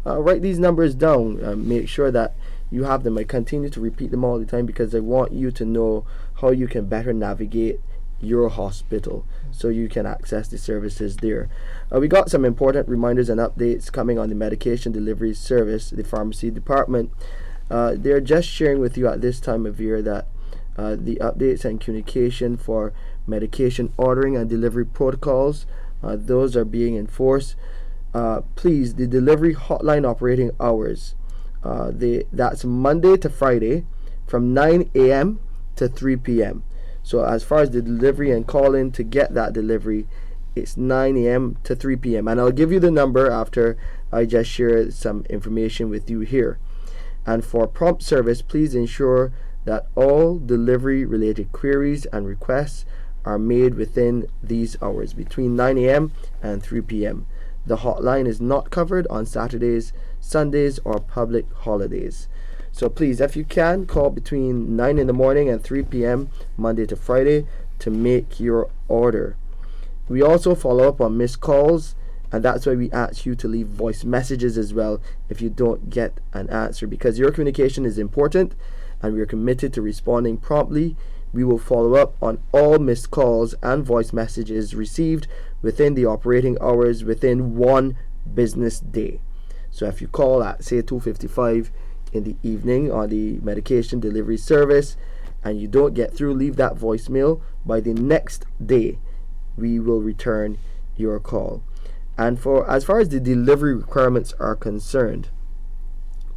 Write these numbers down. Make sure that you have them. I continue to repeat them all the time because I want you to know how you can better navigate your hospital so you can access the services there. We got some important reminders and updates coming on the medication delivery service, the pharmacy department. They're just sharing with you at this time of year that the updates and communication for medication ordering and delivery protocols, those are being enforced. Please, the delivery hotline operating hours, that's Monday to Friday from 9 a.m. to 3 p.m. So as far as the delivery and call in to get that delivery, it's 9 a.m. to 3 p.m. And I'll give you the number after I just share some information with you here. And for prompt service, please ensure that all delivery related queries and requests are made within these hours, between 9 a.m. and 3 p.m. The hotline is not covered on Saturdays, Sundays, or public holidays. So please, if you can, call between 9 in the morning and 3 p.m. Monday to Friday to make your order. We also follow up on missed calls And that's why we ask you to leave voice messages as well if you don't get an answer, because your communication is important and we are committed to responding promptly. We will follow up on all missed calls and voice messages received within the operating hours within 1 business day. So if you call at, say, 2:55 in the evening on the medication delivery service and you don't get through, leave that voicemail. By the next day, we will return your call. And as far as the delivery requirements are concerned,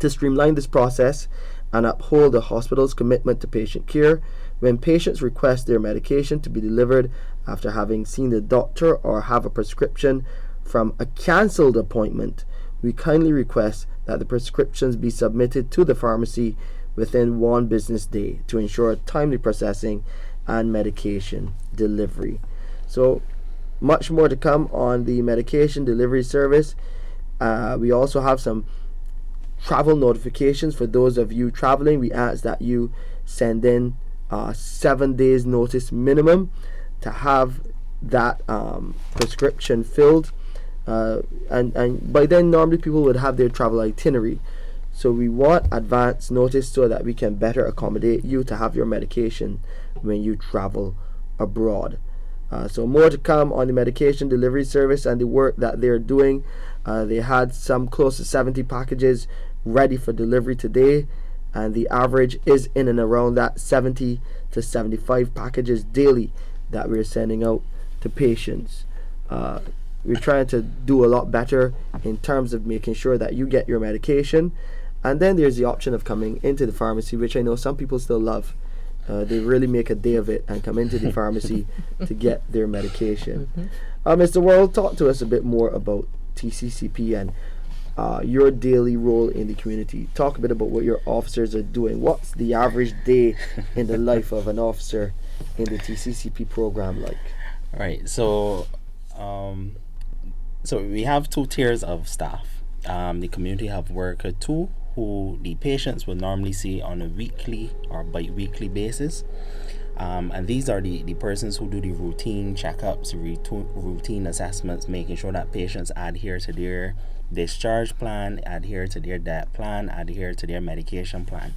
to streamline this process and uphold the hospital's commitment to patient care, when patients request their medication to be delivered after having seen the doctor or have a prescription from a cancelled appointment, we kindly request that the prescriptions be submitted to the pharmacy within 1 business day to ensure timely processing and medication delivery. So much more to come on the medication delivery service. We also have some travel notifications for those of you traveling. We ask that you send in 7 days notice minimum to have that prescription filled, and by then normally people would have their travel itinerary. So we want advance notice so that we can better accommodate you to have your medication when you travel abroad. So more to come on the medication delivery service and the work that they're doing. They had some close to 70 packages ready for delivery today, and the average is in and around that 70 to 75 packages daily that we're sending out to patients. We're trying to do a lot better in terms of making sure that you get your medication. And then there's the option of coming into the pharmacy, which I know some people still love. They really make a day of it and come into the pharmacy to get their medication. Mr. Worrell, talk to us a bit more about TCCP and your daily role in the community. Talk a bit about what your officers are doing. What's the average day in the life of an officer in the TCCP program like? All right, so we have 2 tiers of staff. The community health worker 2, who the patients will normally see on a weekly or bi-weekly basis. And these are the persons who do the routine checkups, routine assessments, making sure that patients adhere to their discharge plan, adhere to their diet plan, adhere to their medication plan.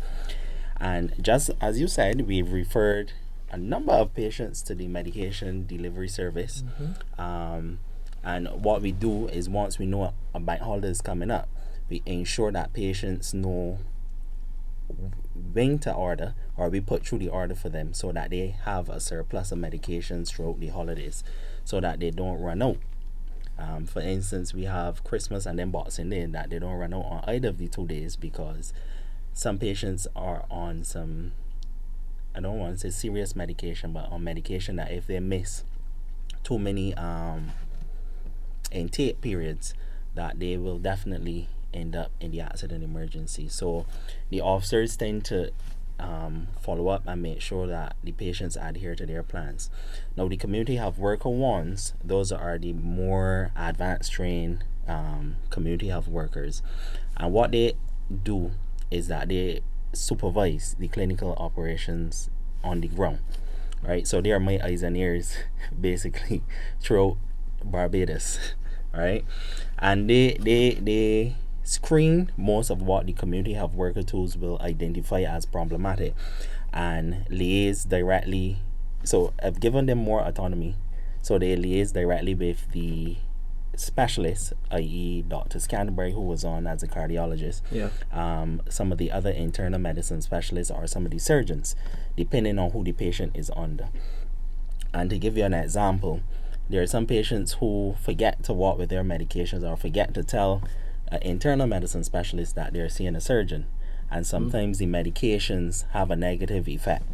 And just as you said, we've referred a number of patients to the medication delivery service. And what we do is, once we know a bank holiday is coming up, we ensure that patients know when to order, or we put through the order for them so that they have a surplus of medications throughout the holidays so that they don't run out. For instance, we have Christmas and then Boxing Day, that they don't run out on either of the 2 days, because some patients are on some, I don't want to say serious medication, but on medication that if they miss too many intake periods, that they will definitely end up in the accident emergency. So the officers tend to follow up and make sure that the patients adhere to their plans. Now, the community health worker ones, those are the more advanced trained community health workers, and what they do is that they supervise the clinical operations on the ground, right? So they are my eyes and ears basically throughout Barbados, right? And they screen most of what the community health worker tools will identify as problematic and liaise directly. So I've given them more autonomy, so they liaise directly with the specialists, i.e. Dr. Scanterbury, who was on as a cardiologist, some of the other internal medicine specialists, or some of the surgeons, depending on who the patient is under. And to give you an example, there are some patients who forget to walk with their medications, or forget to tell an internal medicine specialist that they're seeing a surgeon, and sometimes the medications have a negative effect.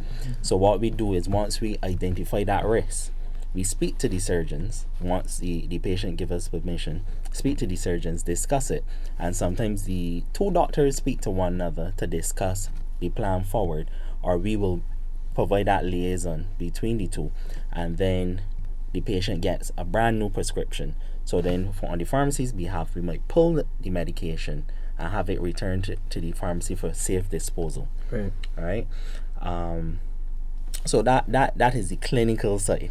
So what we do is, once we identify that risk, we speak to the surgeons. Once the patient gives us permission, speak to the surgeons, discuss it, and sometimes the 2 doctors speak to one another to discuss the plan forward, or we will provide that liaison between the 2, and then the patient gets a brand new prescription. So then on the pharmacy's behalf, we might pull the medication and have it returned to the pharmacy for safe disposal. Right. All right. So that is the clinical side.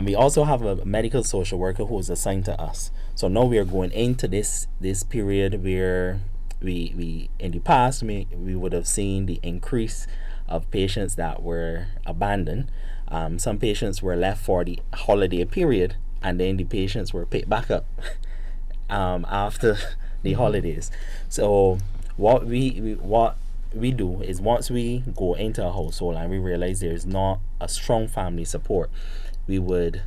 We also have a medical social worker who is assigned to us. So now we are going into this period where we in the past we would have seen the increase of patients that were abandoned. Some patients were left for the holiday period, and then the patients were picked back up after the holidays. So what we do is, once we go into a household and we realize there's not a strong family support, we would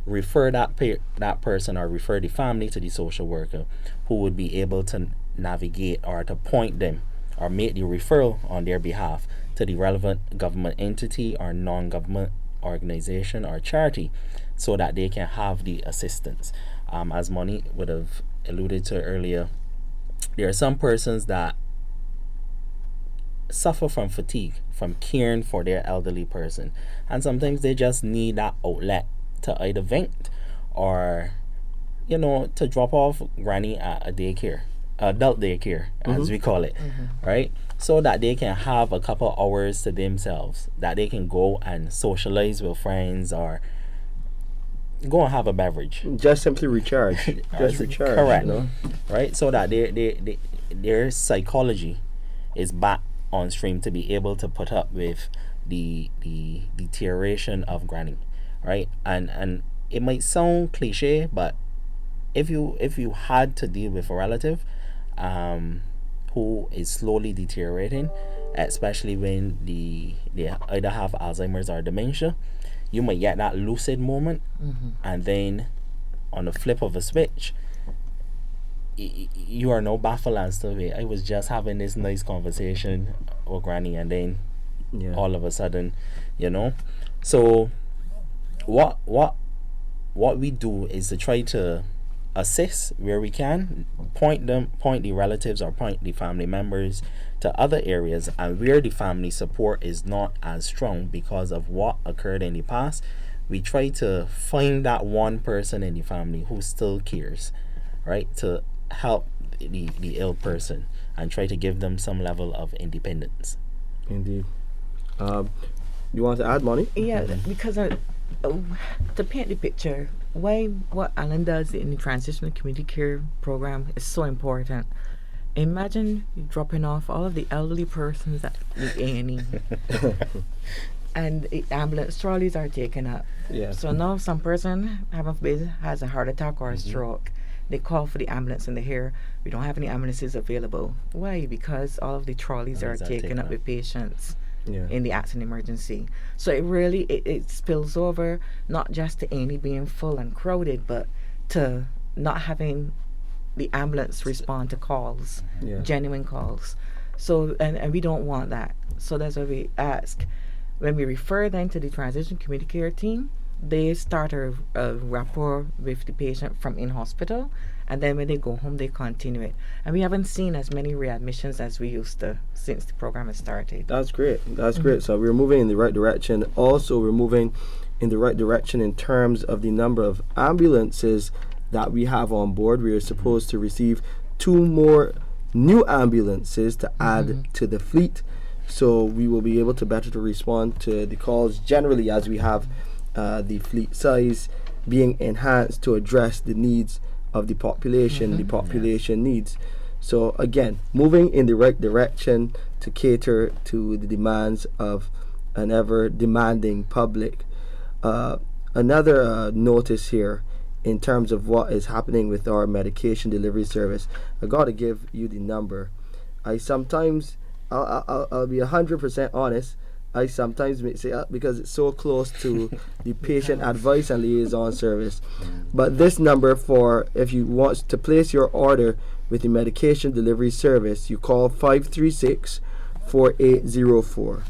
refer that person, or refer the family, to the social worker, who would be able to navigate or to point them or make the referral on their behalf to the relevant government entity or non-government organization or charity, so that they can have the assistance. As Monique would have alluded to earlier, there are some persons that suffer from fatigue from caring for their elderly person, and sometimes they just need that outlet to either vent or, to drop off granny at a daycare, adult daycare, as we call it, right? So that they can have a couple hours to themselves, that they can go and socialize with friends or go and have a beverage. Just simply recharge. Just recharge. Correct. Right? So that their psychology is back on stream to be able to put up with the deterioration of granny. Right? And it might sound cliche, but if you had to deal with a relative who is slowly deteriorating, especially when they either have Alzheimer's or dementia, you might get that lucid moment, and then on the flip of a switch, you are now baffled as to, wait, I was just having this nice conversation with granny, and then all of a sudden, So what we do is to try to assist where we can, point the relatives or point the family members to other areas, and where the family support is not as strong because of what occurred in the past, we try to find that one person in the family who still cares, right, to help the ill person and try to give them some level of independence. Indeed. You want to add, Monique? Yeah, because to paint the picture, what Allan does in the Transitional Community Care Programme is so important. Imagine dropping off all of the elderly persons at the A&E and the ambulance trolleys are taken up. Yeah. So now some person has a heart attack or a stroke. They call for the ambulance and they hear, we don't have any ambulances available. Why? Because all of the trolleys are taken up with patients in the accident emergency. So it really it spills over, not just to A&E being full and crowded, but to not having the ambulance respond to calls, genuine calls. So and we don't want that. So that's why we ask, when we refer them to the Transition Community Care team, they start a rapport with the patient from in-hospital, and then when they go home, they continue it. And we haven't seen as many readmissions as we used to since the program has started. That's great. That's great. So we're moving in the right direction. Also, we're moving in the right direction in terms of the number of ambulances that we have on board. We are supposed to receive 2 more new ambulances to add to the fleet. So we will be able to better to respond to the calls generally as we have the fleet size being enhanced to address the needs of the population, needs. So again, moving in the right direction to cater to the demands of an ever demanding public. Another notice here in terms of what is happening with our medication delivery service. I got to give you the number. I'll be 100% honest. I sometimes may say because it's so close to the patient advice and liaison service. But this number, for if you want to place your order with the medication delivery service, you call 536-4804.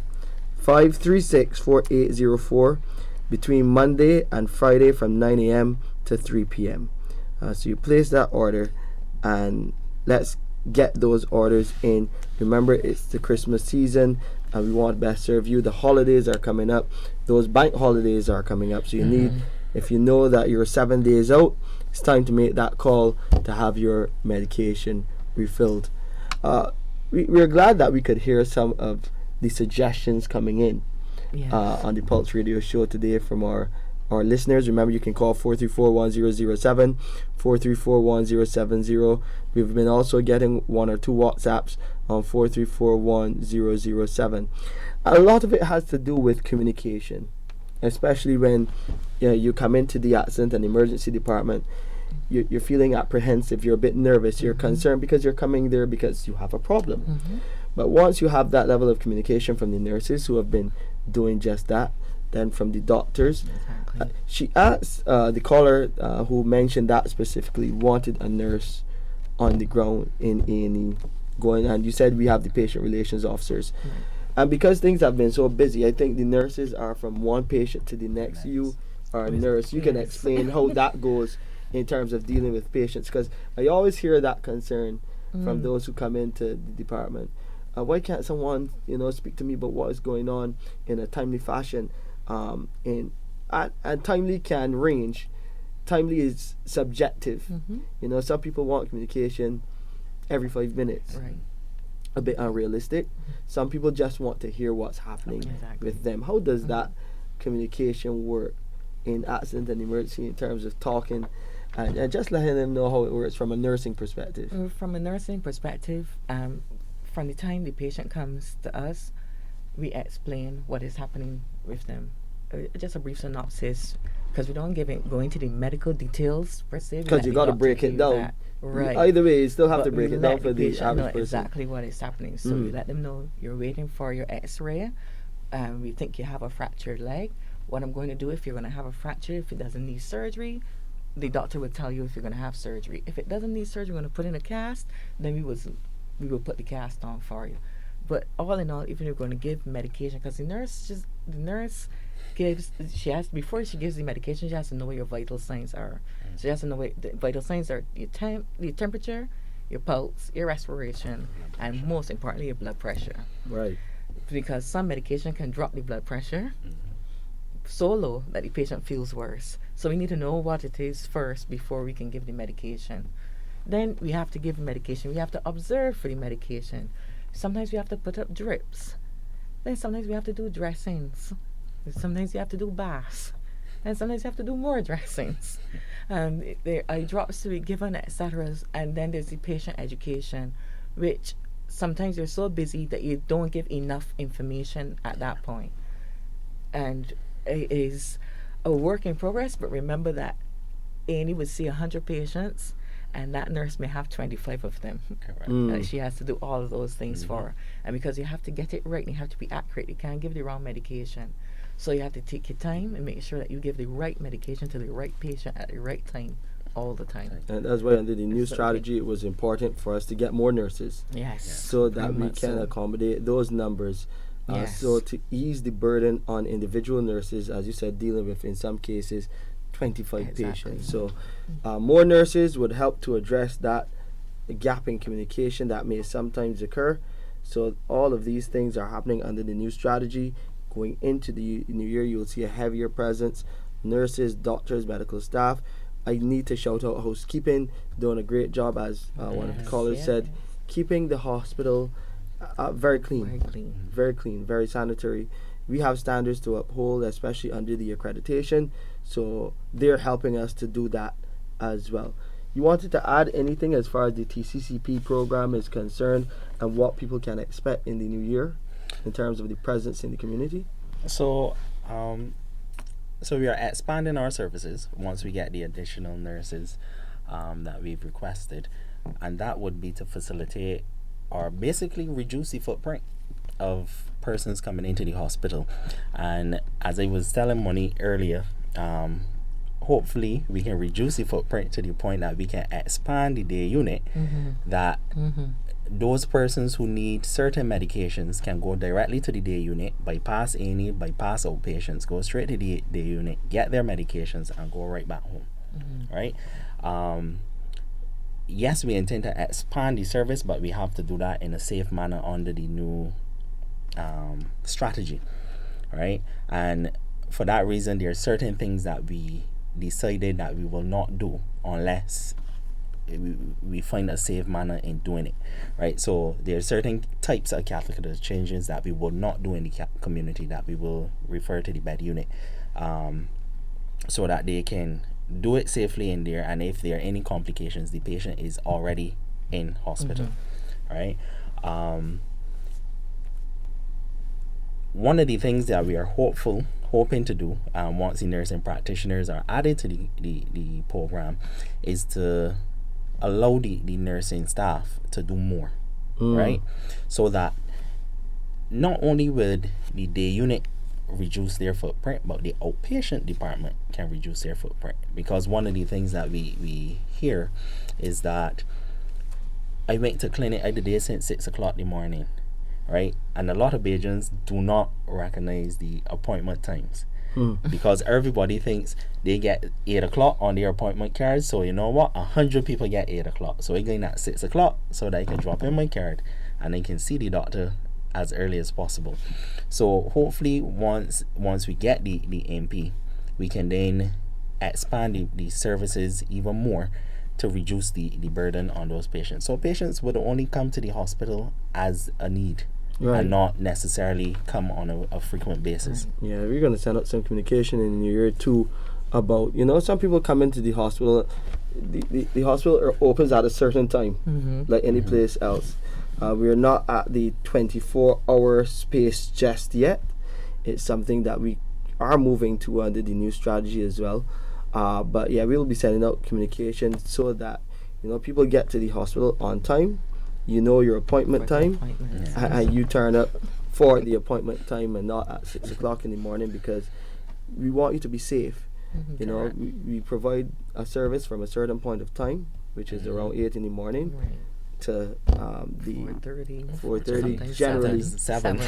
536-4804 between Monday and Friday from 9 a.m. to 3 p.m. So you place that order, and let's get those orders in. Remember, it's the Christmas season, and we want to best serve you. The holidays are coming up. Those bank holidays are coming up. So you need, if you know that you're 7 days out, it's time to make that call to have your medication refilled. We're glad that we could hear some of the suggestions coming in on the Pulse Radio show today from our our listeners. Remember, you can call 434-1007, 434-1070. We've been also getting 1 or 2 WhatsApps on 434-1007. A lot of it has to do with communication, especially when you come into the accident and emergency department. You're feeling apprehensive, you're a bit nervous, you're concerned because you're coming there because you have a problem. But once you have that level of communication from the nurses who have been doing just that, then from the doctors, she asked the caller who mentioned that specifically wanted a nurse on the ground in A&E going, and you said we have the patient relations officers. And because things have been so busy, I think the nurses are from one patient to the next. You are a nurse. You can explain how that goes in terms of dealing with patients, because I always hear that concern from those who come into the department. Why can't someone speak to me about what is going on in a timely fashion? And timely can range. Timely is subjective. Some people want communication every 5 minutes. Right. A bit unrealistic. Some people just want to hear what's happening with them. How does that communication work in accident and emergency in terms of talking and just letting them know how it works from a nursing perspective? From a nursing perspective, from the time the patient comes to us, we explain what is happening with them. Just a brief synopsis, because we don't go into the medical details per se. Because you got to break it down. That. Right. Either way, you still have to break it down for the patient average know person. Exactly what is happening. So you let them know you're waiting for your X-ray. We think you have a fractured leg. What I'm going to do if you're going to have a fracture, if it doesn't need surgery, the doctor will tell you if you're going to have surgery. If it doesn't need surgery, we're going to put in a cast. Then we will put the cast on for you. But all in all, even if you're going to give medication, because the nurse gives, before she gives the medication, she has to know what your vital signs are. She has to know what the vital signs are: your temperature, your pulse, your respiration, and most importantly, your blood pressure. Right. Because some medication can drop the blood pressure so low that the patient feels worse. So we need to know what it is first before we can give the medication. Then we have to give the medication. We have to observe for the medication. Sometimes we have to put up drips. Then sometimes we have to do dressings. Sometimes you have to do baths. And sometimes you have to do more dressings. There are drops to be given, etc. And then there's the patient education, which sometimes you're so busy that you don't give enough information at that point. And it is a work in progress, but remember that Annie would see 100 patients, and that nurse may have 25 of them. She has to do all of those things for her. And because you have to get it right and you have to be accurate, you can't give the wrong medication. So you have to take your time and make sure that you give the right medication to the right patient at the right time all the time. And that's why under the new strategy, it was important for us to get more nurses. Yes. So that we can accommodate those numbers. So to ease the burden on individual nurses, as you said, dealing with, in some cases, 25 patients. So more nurses would help to address that gap in communication that may sometimes occur. So all of these things are happening under the new strategy. Going into the new year, you'll see a heavier presence. Nurses, doctors, medical staff. I need to shout out housekeeping, doing a great job, as one of the callers said, keeping the hospital very clean, very sanitary. We have standards to uphold, especially under the accreditation, so they're helping us to do that as well. You wanted to add anything as far as the TCCP program is concerned and what people can expect in the new year in terms of the presence in the community? So we are expanding our services once we get the additional nurses that we've requested, and that would be to facilitate or basically reduce the footprint of persons coming into the hospital. And as I was telling Monique earlier, hopefully we can reduce the footprint to the point that we can expand the day unit, that those persons who need certain medications can go directly to the day unit, bypass A&E, bypass outpatients, go straight to the day unit, get their medications, and go right back home. Right? Yes, we intend to expand the service, but we have to do that in a safe manner under the new strategy. Right? And for that reason, there are certain things that we decided that we will not do unless we find a safe manner in doing it, right? So there are certain types of catheter changes that we will not do in the community, that we will refer to the bed unit. so that they can do it safely in there, and if there are any complications, the patient is already in hospital. Right. One of the things that we are hoping to do, once the nursing practitioners are added to the program, is to allow the nursing staff to do more, right? So that not only would the day unit reduce their footprint, but the outpatient department can reduce their footprint. Because one of the things that we hear is that I went to clinic every day since 6 o'clock in the morning, right? And a lot of Bajans do not recognize the appointment times because everybody thinks they get 8 o'clock on their appointment cards. So you know what? 100 people get 8 o'clock. So I going at 6 o'clock so that I can drop in my card and I can see the doctor as early as possible. So hopefully once we get the MP, we can then expand the services even more to reduce the burden on those patients. So patients would only come to the hospital as a need, and not necessarily come on a frequent basis. Yeah, we're going to send out some communication in the new year too about, some people come into the hospital, the hospital opens at a certain time, like any place else. We're not at the 24-hour space just yet. It's something that we are moving to under the new strategy as well. But yeah, we'll be sending out communication so that people get to the hospital on time. Your appointment time, and you turn up for the appointment time and not at 6 o'clock in the morning, because we want you to be safe. We provide a service from a certain point of time, which is around 8 in the morning to the 4:30, generally 7.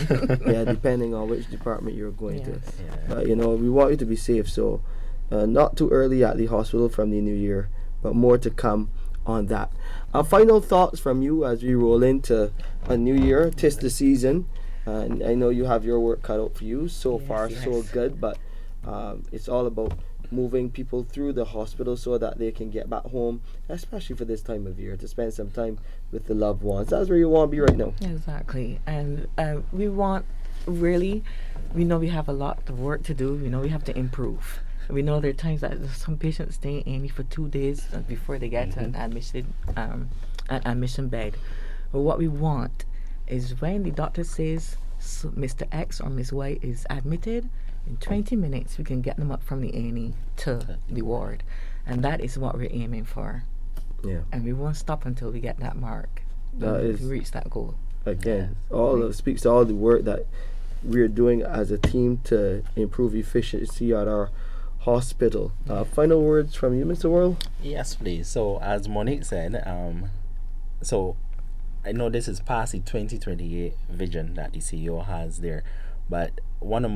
Yeah, depending on which department you're going to. But we want you to be safe, so not too early at the hospital from the new year, but more to come on that. Final thoughts from you as we roll into a new year. 'Tis the season, and I know you have your work cut out for you. So far, so good, but it's all about moving people through the hospital so that they can get back home, especially for this time of year, to spend some time with the loved ones. That's where you want to be right now. Exactly. And we know we have a lot of work to do. We know we have to improve. We know there are times that some patients stay in for 2 days before they get to an admission bed. But what we want is when the doctor says Mr. X or Miss Y is admitted, in 20 minutes we can get them up from the A&E to the ward. And that is what we're aiming for. Yeah. And we won't stop until we get that mark. We reach that goal. Again, speaks to all the work that we're doing as a team to improve efficiency at our hospital. Final words from you, Mr. Worrell? Yes, please. So as Monique said, so I know this is past the 2028 vision that the CEO has there, but one of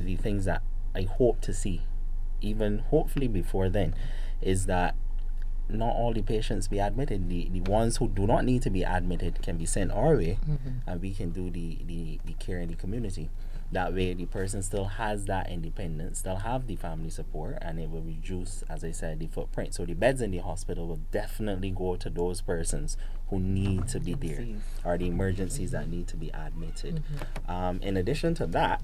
the things that I hope to see, even hopefully before then, is that not all the patients be admitted. The ones who do not need to be admitted can be sent our way, and we can do the care in the community. That way the person still has that independence, still have the family support, and it will reduce, as I said, the footprint. So the beds in the hospital will definitely go to those persons who need to be there, or the emergencies that need to be admitted. In addition to that,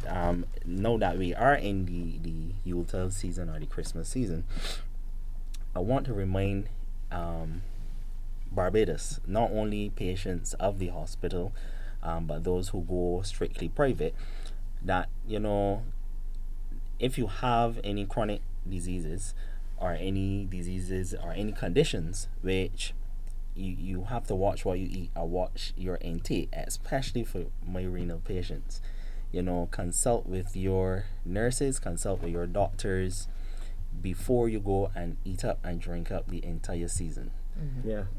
now that we are in the Yuletide season or the Christmas season, I want to remind Barbados, not only patients of the hospital, but those who go strictly private, that if you have any chronic diseases or any conditions which you have to watch what you eat or watch your intake, especially for myrenal patients, consult with your nurses, consult with your doctors before you go and eat up and drink up the entire season.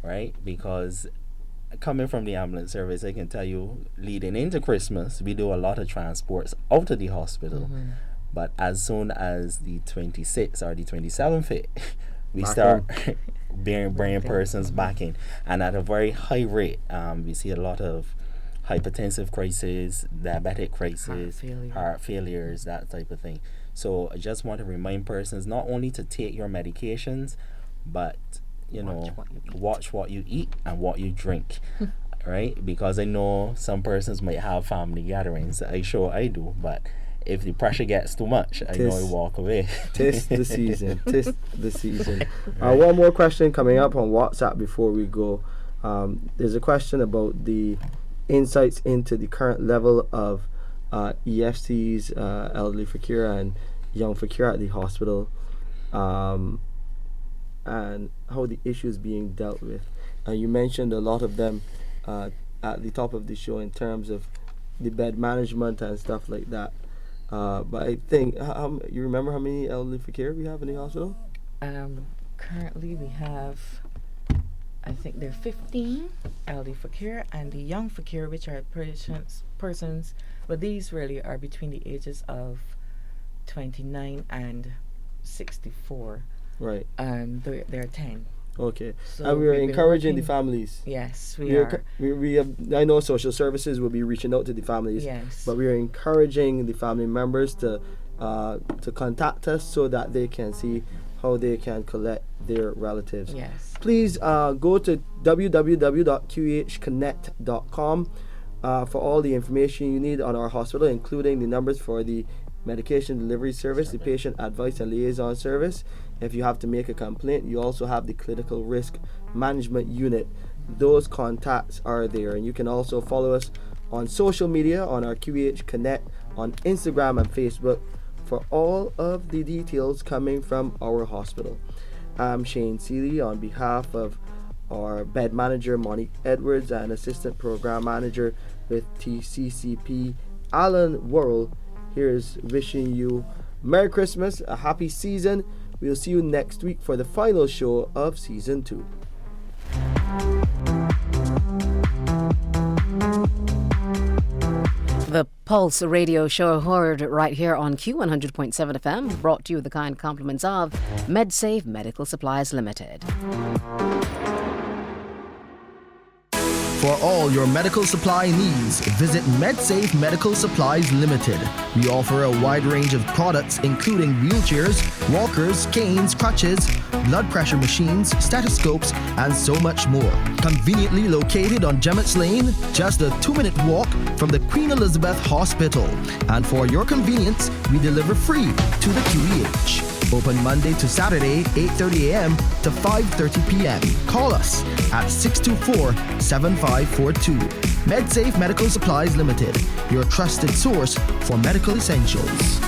Right? Because coming from the ambulance service, I can tell you, leading into Christmas, we do a lot of transports out of the hospital. But as soon as the 26th or the 27th hit, we start bringing persons back in. And at a very high rate, we see a lot of hypertensive crises, diabetic crises, heart failures, that type of thing. So I just want to remind persons not only to take your medications, but watch what you eat and what you drink. Right? Because I know some persons might have family gatherings. I do, but if the pressure gets too much, I know I walk away. Tis the season. One more question coming up on WhatsApp before we go. There's a question about the insights into the current level of EFCs, elderly for cure and young for cure at the hospital, and how the issue is being dealt with. You mentioned a lot of them at the top of the show in terms of the bed management and stuff like that. But I think, you remember how many elderly for care we have in the hospital? Currently we have, I think there are 15 elderly for care, and the young for care, which are persons, but these really are between the ages of 29 and 64. Right. There are 10. Okay. So and we are encouraging the families. Yes, we are. We have, I know social services will be reaching out to the families. Yes. But we are encouraging the family members to contact us so that they can see how they can collect their relatives. Yes. Please go to www.qehconnect.com for all the information you need on our hospital, including the numbers for the medication delivery service, the patient advice and liaison service. If you have to make a complaint, you also have the clinical risk management unit. Those contacts are there, and you can also follow us on social media on our QEH Connect on Instagram and Facebook for all of the details coming from our hospital. I'm Shane Seeley on behalf of our bed manager Monique Edwards and assistant program manager with TCCP Allan Worrell. Here's wishing you Merry Christmas, a happy season. We'll see you next week for the final show of season 2. The Pulse Radio Show heard right here on Q100.7 FM, brought to you with the kind compliments of MedSafe Medical Supplies Limited. For all your medical supply needs, visit MedSafe Medical Supplies Limited. We offer a wide range of products including wheelchairs, walkers, canes, crutches, blood pressure machines, stethoscopes, and so much more. Conveniently located on Gemmett's Lane, just a 2-minute walk from the Queen Elizabeth Hospital. And for your convenience, we deliver free to the QEH. Open Monday to Saturday, 8:30 a.m. to 5:30 p.m. Call us at 624-7542. MedSafe Medical Supplies Limited, your trusted source for medical essentials.